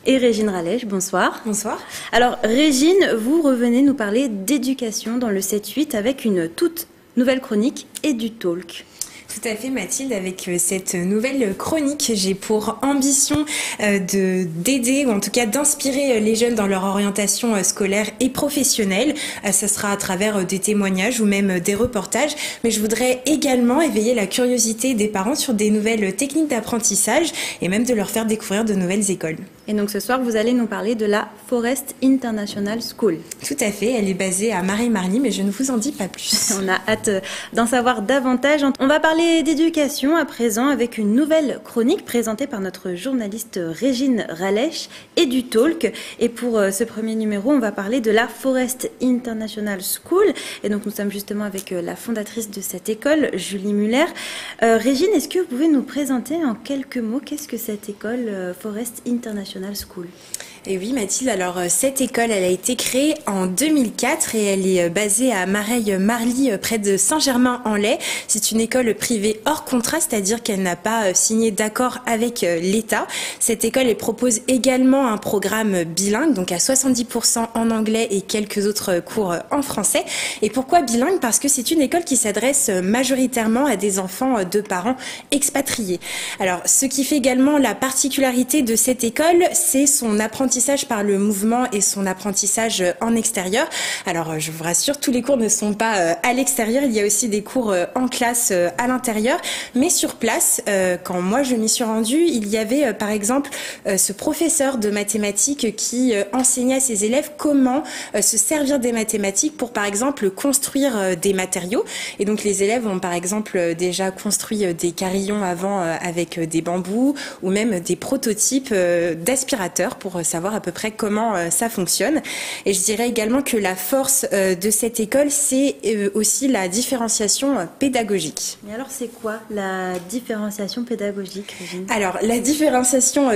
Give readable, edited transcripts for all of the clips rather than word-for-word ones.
Et Régine Rallèche, bonsoir. Bonsoir. Alors Régine, vous revenez nous parler d'éducation dans le 7-8 avec une toute nouvelle chronique EduTalk. Tout à fait Mathilde, avec cette nouvelle chronique, j'ai pour ambition d'aider ou en tout cas d'inspirer les jeunes dans leur orientation scolaire et professionnelle. Ça sera à travers des témoignages ou même des reportages, mais je voudrais également éveiller la curiosité des parents sur des nouvelles techniques d'apprentissage et même de leur faire découvrir de nouvelles écoles. Et donc ce soir, vous allez nous parler de la Forest International School. Tout à fait, elle est basée à Marais-Marly, mais je ne vous en dis pas plus. On a hâte d'en savoir davantage. On va parler d'éducation à présent avec une nouvelle chronique présentée par notre journaliste Régine Rallèche EduTalk. Et pour ce premier numéro, on va parler de la Forest International School. Et donc nous sommes justement avec la fondatrice de cette école, Julie Muller. Régine, est-ce que vous pouvez nous présenter en quelques mots qu'est-ce que cette école Forest International School? Et oui Mathilde, alors cette école elle a été créée en 2004 et elle est basée à Marais-Marly près de Saint-Germain-en-Laye. C'est une école privée hors contrat, c'est-à-dire qu'elle n'a pas signé d'accord avec l'État. Cette école elle propose également un programme bilingue, donc à 70% en anglais et quelques autres cours en français. Et pourquoi bilingue? Parce que c'est une école qui s'adresse majoritairement à des enfants de parents expatriés. Alors ce qui fait également la particularité de cette école, c'est son apprentissage par le mouvement et son apprentissage en extérieur. Alors je vous rassure, tous les cours ne sont pas à l'extérieur, il y a aussi des cours en classe à l'intérieur, mais sur place, quand moi je m'y suis rendue, il y avait par exemple ce professeur de mathématiques qui enseignait à ses élèves comment se servir des mathématiques pour par exemple construire des matériaux. Et donc les élèves ont par exemple déjà construit des carillons avant avec des bambous ou même des prototypes d'aspirateurs pour savoir à peu près comment ça fonctionne. Et je dirais également que la force de cette école, c'est aussi la différenciation pédagogique. Mais alors c'est quoi la différenciation pédagogique, Régine? Alors la différenciation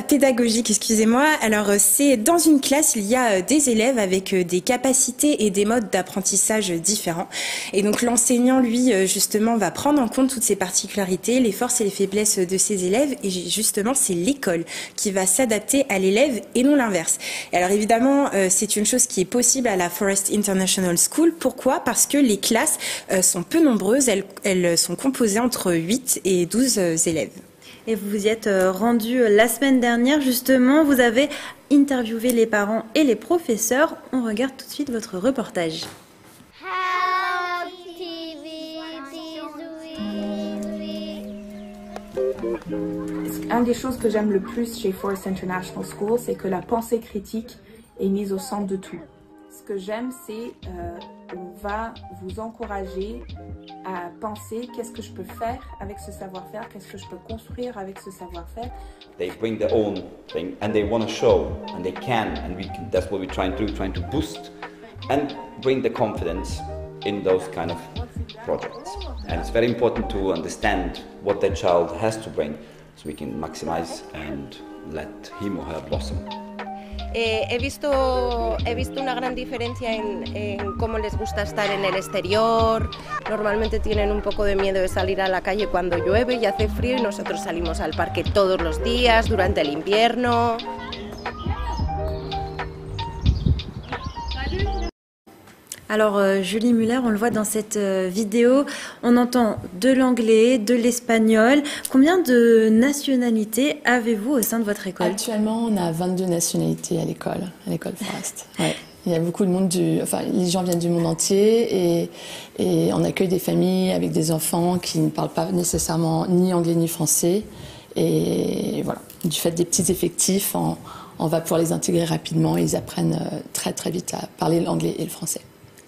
pédagogique, excusez-moi, alors c'est dans une classe, il y a des élèves avec des capacités et des modes d'apprentissage différents. Et donc l'enseignant, lui, justement, va prendre en compte toutes ces particularités, les forces et les faiblesses de ses élèves. Et justement, c'est l'école qui va s'adapter à l'élève et non l'inverse. Et alors évidemment, c'est une chose qui est possible à la Forest International School. Pourquoi? Parce que les classes sont peu nombreuses, elles sont composées entre 8 et 12 élèves. Et vous vous y êtes rendu la semaine dernière, justement, vous avez interviewé les parents et les professeurs. On regarde tout de suite votre reportage. Une des choses que j'aime le plus chez Forest International School, c'est que la pensée critique est mise au centre de tout. Ce que j'aime, c'est on va vous encourager à penser qu'est-ce que je peux faire avec ce savoir-faire, qu'est-ce que je peux construire avec ce savoir-faire. They bring their own thing and they want to show and they can and that's what we're trying to boost and bring the confidence in those kind of projects. And it's very important to understand what that child has to bring so we can maximize and let him or her blossom. He visto una gran diferencia en cómo les gusta estar en el exterior. Normalmente tienen un poco de miedo de salir a la calle cuando llueve y hace frío y nosotros salimos al parque todos los días durante el invierno. Alors Julie Muller, on le voit dans cette vidéo, on entend de l'anglais, de l'espagnol. Combien de nationalités avez-vous au sein de votre école? Actuellement, on a 22 nationalités à l'école Forest. Ouais. Il y a beaucoup de monde, les gens viennent du monde entier et on accueille des familles avec des enfants qui ne parlent pas nécessairement ni anglais ni français. Et voilà, du fait des petits effectifs, on va pouvoir les intégrer rapidement et ils apprennent très très vite à parler l'anglais et le français.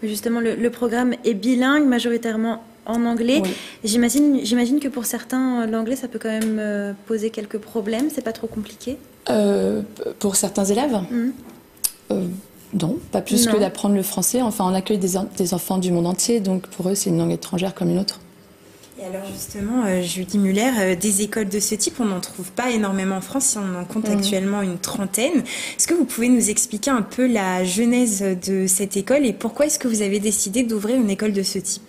Justement, le programme est bilingue, majoritairement en anglais. Oui. J'imagine que pour certains, l'anglais, ça peut quand même poser quelques problèmes. C'est pas trop compliqué? Pour certains élèves non, pas plus que d'apprendre le français. Enfin, on accueille des enfants du monde entier, donc pour eux, c'est une langue étrangère comme une autre. Et alors justement, Julie Muller, des écoles de ce type, on n'en trouve pas énormément en France, on en compte actuellement une trentaine. Est-ce que vous pouvez nous expliquer un peu la genèse de cette école et pourquoi est-ce que vous avez décidé d'ouvrir une école de ce type?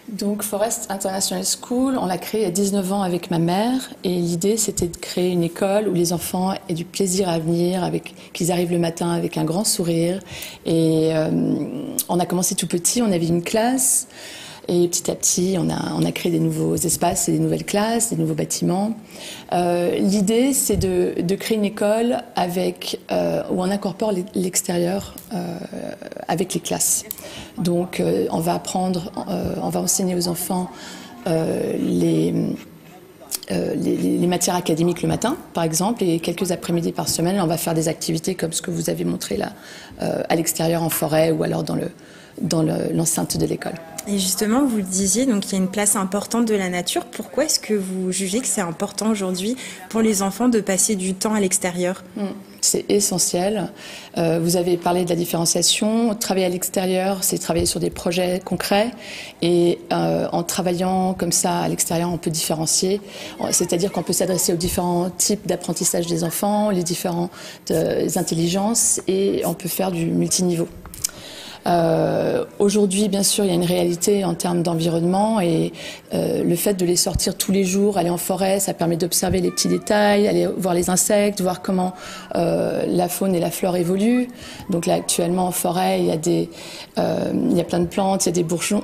Donc Forest International School, on l'a créé il y a 19 ans avec ma mère et l'idée c'était de créer une école où les enfants aient du plaisir à venir, qu'ils arrivent le matin avec un grand sourire. Et on a commencé tout petit, on avait une classe et petit à petit on a créé des nouveaux espaces et des nouvelles classes, des nouveaux bâtiments. L'idée c'est de créer une école où on incorpore l'extérieur avec les classes. Donc on va enseigner aux enfants les matières académiques le matin, par exemple, et quelques après-midi par semaine, on va faire des activités comme ce que vous avez montré là, à l'extérieur en forêt ou alors dans l'enceinte de l'école. Et justement, vous le disiez, donc il y a une place importante de la nature. Pourquoi est-ce que vous jugez que c'est important aujourd'hui pour les enfants de passer du temps à l'extérieur ? C'est essentiel. Vous avez parlé de la différenciation. Travailler à l'extérieur, c'est travailler sur des projets concrets. Et en travaillant comme ça à l'extérieur, on peut différencier. C'est-à-dire qu'on peut s'adresser aux différents types d'apprentissage des enfants, les différentes intelligences, et on peut faire du multiniveau. Aujourd'hui, bien sûr, il y a une réalité en termes d'environnement et le fait de les sortir tous les jours, aller en forêt, ça permet d'observer les petits détails, aller voir les insectes, voir comment la faune et la flore évoluent. Donc là, actuellement, en forêt, il y a plein de plantes, il y a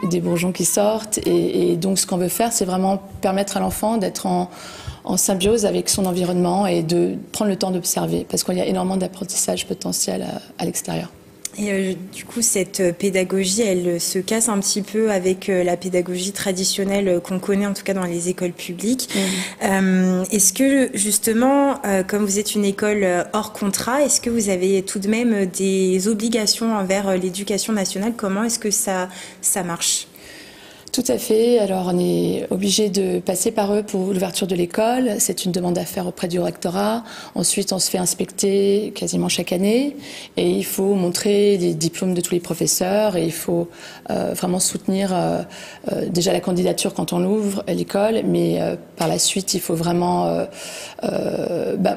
des bourgeons qui sortent et donc ce qu'on veut faire, c'est vraiment permettre à l'enfant d'être en symbiose avec son environnement et de prendre le temps d'observer parce qu'il y a énormément d'apprentissage potentiel à l'extérieur. Et du coup, cette pédagogie, elle se casse un petit peu avec la pédagogie traditionnelle qu'on connaît, en tout cas dans les écoles publiques. Est-ce que, justement, comme vous êtes une école hors contrat, est-ce que vous avez tout de même des obligations envers l'éducation nationale ? Comment est-ce que ça marche ? Tout à fait. Alors, on est obligé de passer par eux pour l'ouverture de l'école. C'est une demande à faire auprès du rectorat. Ensuite, on se fait inspecter quasiment chaque année. Et il faut montrer les diplômes de tous les professeurs. Et il faut vraiment soutenir déjà la candidature quand on ouvre l'école. Mais par la suite, il faut vraiment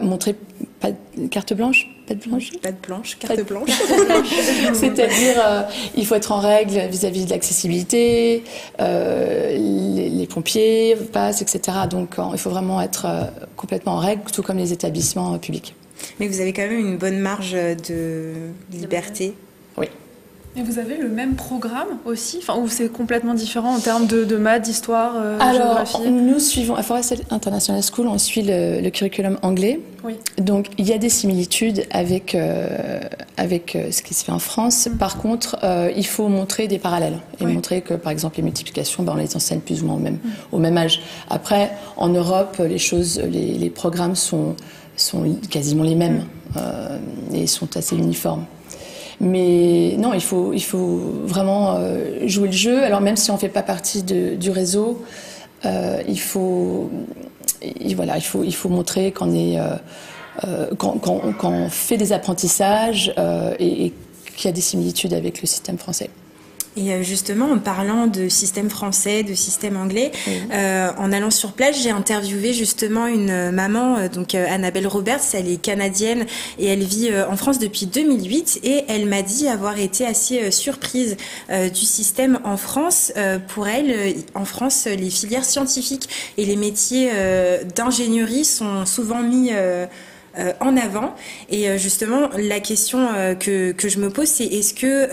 montrer carte blanche. Pas de blanche, carte blanche. C'est-à-dire, il faut être en règle vis-à-vis de l'accessibilité, les pompiers passent, etc. Donc, il faut vraiment être complètement en règle, tout comme les établissements publics. Mais vous avez quand même une bonne marge de liberté. Oui. Et vous avez le même programme aussi, ou c'est complètement différent en termes de maths, d'histoire, géographie ? Alors, nous suivons, à Forest International School, on suit le curriculum anglais. Oui. Donc, il y a des similitudes avec ce qui se fait en France. Par contre, il faut montrer des parallèles et montrer que, par exemple, les multiplications, on les enseigne plus ou moins au même âge. Après, en Europe, les programmes sont quasiment les mêmes et sont assez uniformes. Mais non, il faut vraiment jouer le jeu. Alors même si on ne fait pas partie du réseau, il faut montrer qu'on fait des apprentissages et qu'il y a des similitudes avec le système français. Et justement, en parlant de système français, de système anglais, en allant sur place, j'ai interviewé justement une maman, donc Annabelle Roberts, elle est canadienne et elle vit en France depuis 2008 et elle m'a dit avoir été assez surprise du système en France. Pour elle, en France, les filières scientifiques et les métiers d'ingénierie sont souvent mis en avant. Et justement, la question que je me pose, c'est est-ce que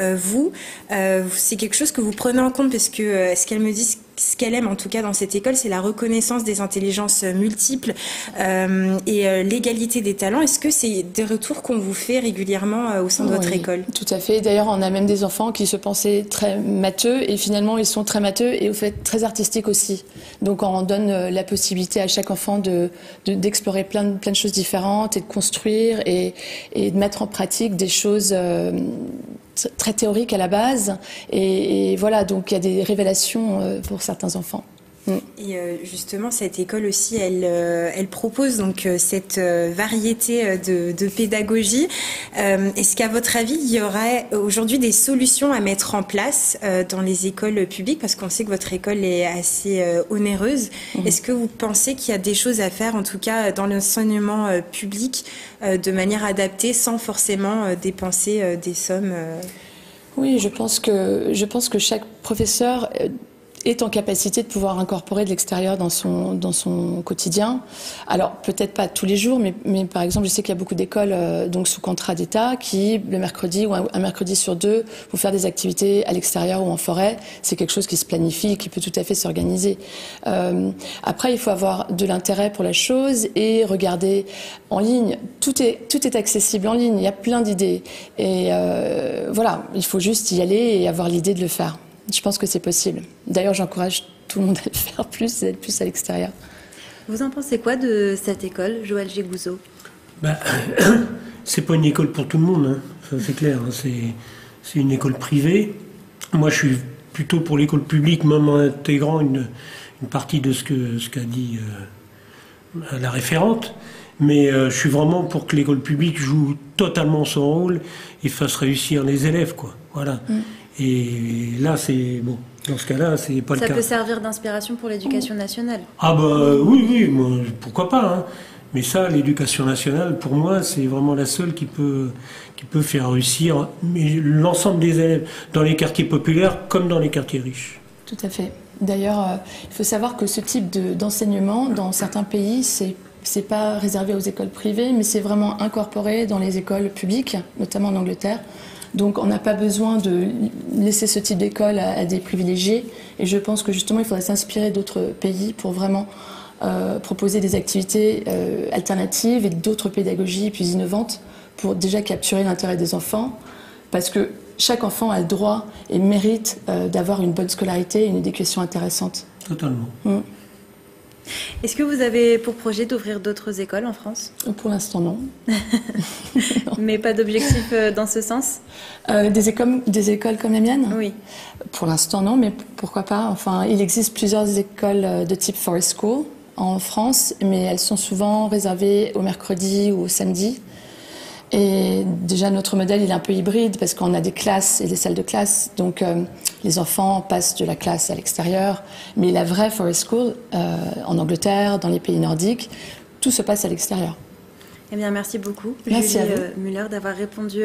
c'est quelque chose que vous prenez en compte, parce que ce qu'elle me dit, ce qu'elle aime en tout cas dans cette école, c'est la reconnaissance des intelligences multiples et l'égalité des talents. Est-ce que c'est des retours qu'on vous fait régulièrement au sein de votre école ? Tout à fait. D'ailleurs, on a même des enfants qui se pensaient très matheux et finalement ils sont très matheux et au fait très artistiques aussi. Donc on donne la possibilité à chaque enfant d'explorer plein de choses différentes et de construire et de mettre en pratique des choses très théorique à la base et voilà, donc il y a des révélations pour certains enfants. Et justement, cette école aussi, elle propose donc cette variété de pédagogie. Est-ce qu'à votre avis, il y aurait aujourd'hui des solutions à mettre en place dans les écoles publiques, parce qu'on sait que votre école est assez onéreuse. Est-ce que vous pensez qu'il y a des choses à faire, en tout cas dans l'enseignement public, de manière adaptée, sans forcément dépenser des sommes Oui, je pense que chaque professeur est en capacité de pouvoir incorporer de l'extérieur dans son quotidien. Alors, peut-être pas tous les jours, mais par exemple, je sais qu'il y a beaucoup d'écoles donc sous contrat d'État qui, le mercredi ou un mercredi sur 2, vont faire des activités à l'extérieur ou en forêt. C'est quelque chose qui se planifie, qui peut tout à fait s'organiser. Après, il faut avoir de l'intérêt pour la chose et regarder en ligne. Tout est accessible en ligne. Il y a plein d'idées. Et voilà, il faut juste y aller et avoir l'idée de le faire. Je pense que c'est possible. D'ailleurs, j'encourage tout le monde à le faire plus, d'être plus à l'extérieur. Vous en pensez quoi de cette école, Joël Gégouzot? C'est pas une école pour tout le monde, hein. Ça c'est clair. Hein. C'est une école privée. Moi, je suis plutôt pour l'école publique, même en intégrant une partie de ce qu'a dit la référente. Mais je suis vraiment pour que l'école publique joue totalement son rôle et fasse réussir les élèves, quoi. Voilà. Et là, c'est bon. Dans ce cas-là, c'est pas le cas. Ça peut servir d'inspiration pour l'éducation nationale. Ah oui, moi, pourquoi pas. Hein. Mais ça, l'éducation nationale, pour moi, c'est vraiment la seule qui peut faire réussir l'ensemble des élèves dans les quartiers populaires comme dans les quartiers riches. Tout à fait. D'ailleurs, il faut savoir que ce type d'enseignement, dans certains pays, c'est pas réservé aux écoles privées, mais c'est vraiment incorporé dans les écoles publiques, notamment en Angleterre. Donc on n'a pas besoin de laisser ce type d'école à des privilégiés. Et je pense que justement, il faudrait s'inspirer d'autres pays pour vraiment proposer des activités alternatives et d'autres pédagogies plus innovantes pour déjà capturer l'intérêt des enfants. Parce que chaque enfant a le droit et mérite d'avoir une bonne scolarité et une éducation intéressante. Totalement. Est-ce que vous avez pour projet d'ouvrir d'autres écoles en France? Pour l'instant, non. Mais pas d'objectif dans ce sens? Des écoles comme la mienne? Oui. Pour l'instant, non, mais pourquoi pas? Enfin, il existe plusieurs écoles de type Forest School en France, mais elles sont souvent réservées au mercredi ou au samedi. Et déjà, notre modèle, il est un peu hybride parce qu'on a des classes et des salles de classe. Donc, les enfants passent de la classe à l'extérieur. Mais la vraie Forest School, en Angleterre, dans les pays nordiques, tout se passe à l'extérieur. Eh bien, merci beaucoup, merci Julie Muller, d'avoir répondu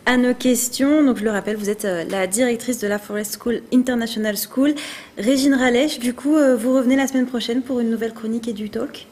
à nos questions. Donc, je le rappelle, vous êtes la directrice de la Forest School International School. Régine Rallech, du coup, vous revenez la semaine prochaine pour une nouvelle chronique EduTalk.